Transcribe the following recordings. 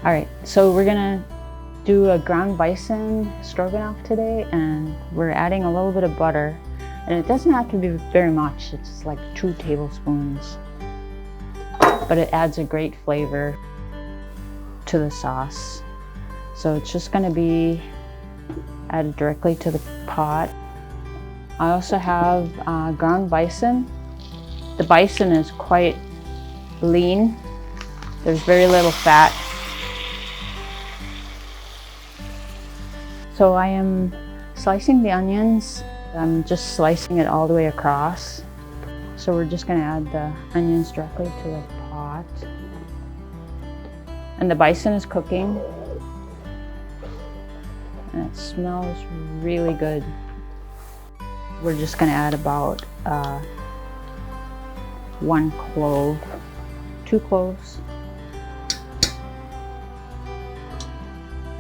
All right, so we're gonna do a ground bison stroganoff today, and we're adding a little bit of butter, and it doesn't have to be very much. It's like 2 tablespoons, but it adds a great flavor to the sauce. So it's just gonna be added directly to the pot. I also have ground bison. The bison is quite lean. There's very little fat. So I am slicing the onions. I'm just slicing it all the way across. So we're just gonna add the onions directly to the pot. And the bison is cooking. And it smells really good. We're just gonna add about 1 clove, 2 cloves.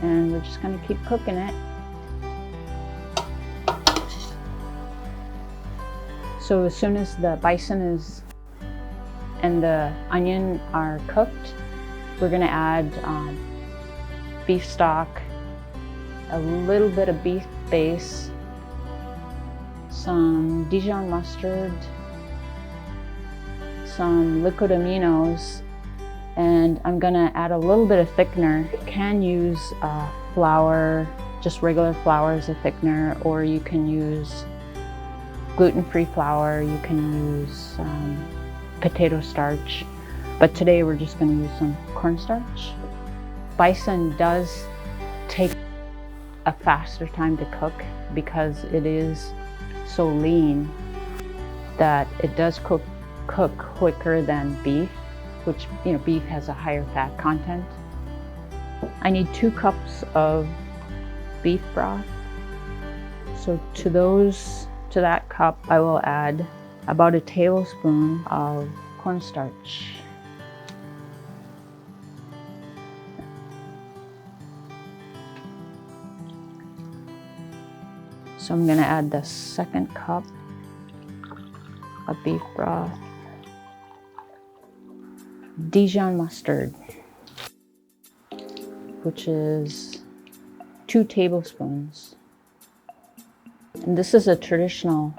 And we're just gonna keep cooking it. So as soon as the bison and the onion are cooked, we're gonna add beef stock, a little bit of beef base, some Dijon mustard, some liquid aminos, and I'm gonna add a little bit of thickener. You can use flour, just regular flour as a thickener, or you can use gluten-free flour, you can use potato starch, but today we're just gonna use some cornstarch. Bison does take a faster time to cook because it is so lean that it does cook quicker than beef, which, you know, beef has a higher fat content. I need 2 cups of beef broth. So to that cup, I will add about a tablespoon of cornstarch. So I'm gonna add the 2nd cup of beef broth. Dijon mustard, which is 2 tablespoons. And this is a traditional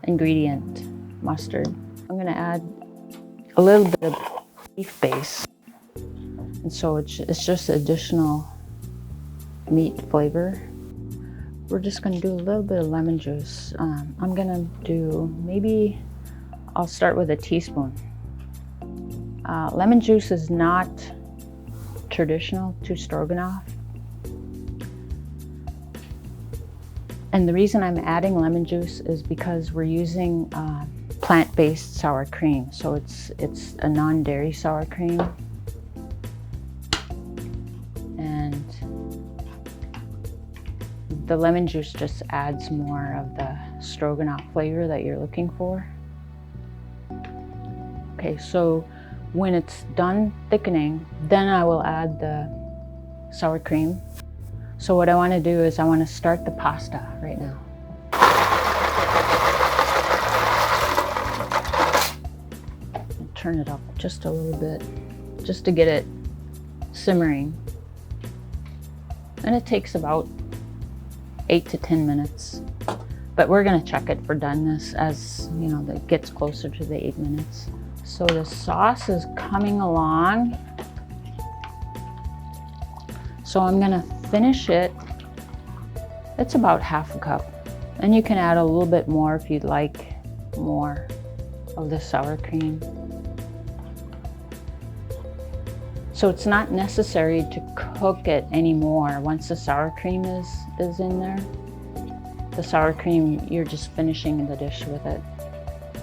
ingredient, mustard. I'm gonna add a little bit of beef base. And so it's just additional meat flavor. We're just gonna do a little bit of lemon juice. I'm gonna do, maybe I'll start with a teaspoon. Lemon juice is not traditional to stroganoff. And the reason I'm adding lemon juice is because we're using plant-based sour cream. So it's a non-dairy sour cream. And the lemon juice just adds more of the stroganoff flavor that you're looking for. Okay, so when it's done thickening, then I will add the sour cream. So what I want to do is I want to start the pasta right now. Turn it up just a little bit, just to get it simmering. And it takes about 8 to 10 minutes. But we're going to check it for doneness as, you know, it gets closer to the 8 minutes. So the sauce is coming along. So I'm gonna finish it. It's about half a cup. And you can add a little bit more if you'd like more of the sour cream. So it's not necessary to cook it anymore. Once the sour cream is in there, the sour cream, you're just finishing the dish with it.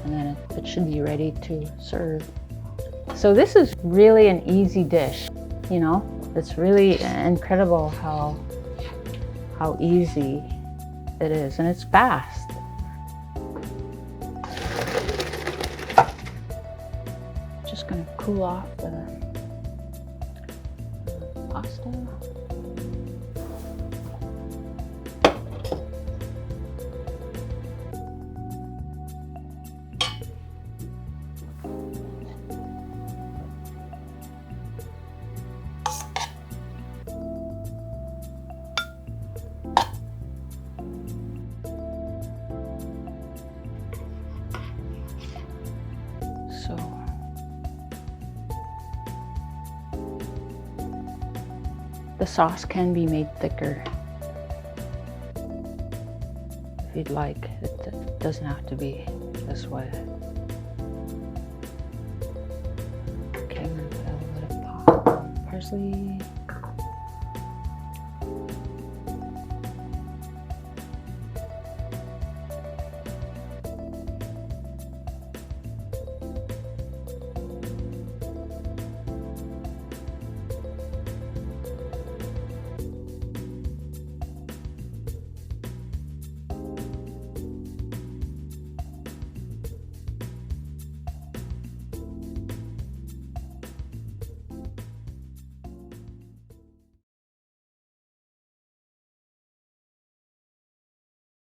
And then it should be ready to serve. So this is really an easy dish, you know? It's really incredible how easy it is, and it's fast. Just gonna cool off the pasta. So the sauce can be made thicker if you'd like. It doesn't have to be this way. Okay, I'm gonna put a little bit of parsley.